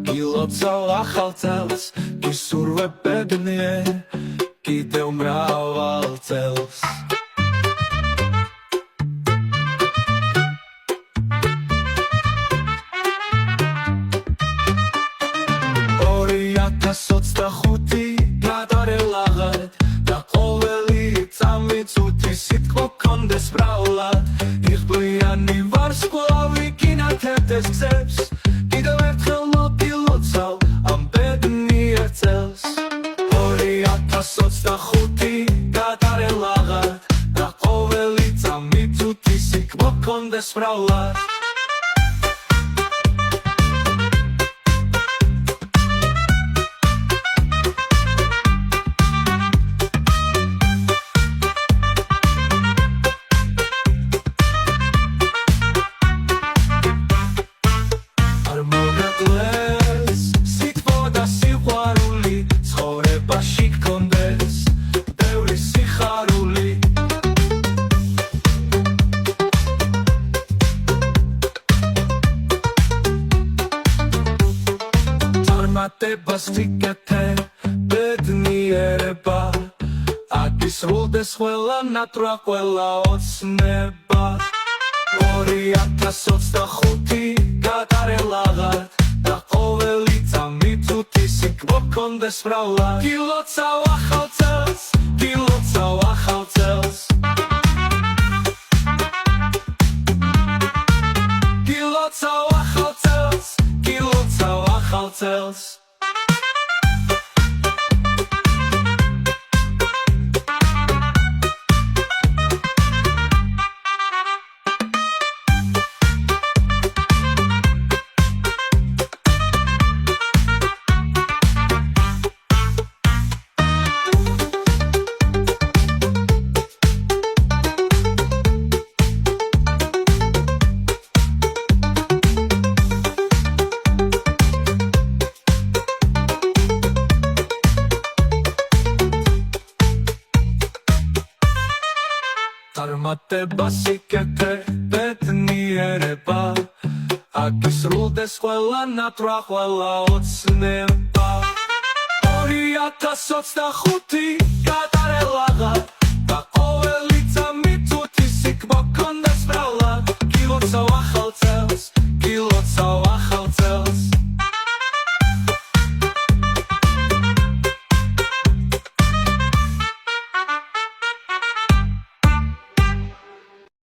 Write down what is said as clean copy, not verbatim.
გილოცავ ახალ წელს, გისურვებებნიე კიდევ მრავალ წელს. გადარელაღად და ყოველი წამით უთი სიტყვა გქონდეს ბრალად. იღბლიანი ვარსკვლავი გინათებდეს გზებს, კიდევ ერთხელ მოგილოცავ ამ ბედნიერ წელს. 2025 გადარელაღად და ყოველი წამით უთი სიტყვა გქონდეს ბრალად. მატებას ვიკეთე ბედნიერება, აგისრულდეს ყველა ნატრა, ყველა ოცნება. 2025 გადარელაღად და ყოველი წამით უთი სიტყვა გქონდეს ბრალად. გილოცავ ახალ წელს, გილოცავ ახალ წელს. გილოცავ ახალ წელს, გილოცავ ახალ წელს. მატებას ვიკეთე ბედნიერება, აგისრულდეს ყველა ნატრა, ყველა ოცნება. 2025 გადარელაღად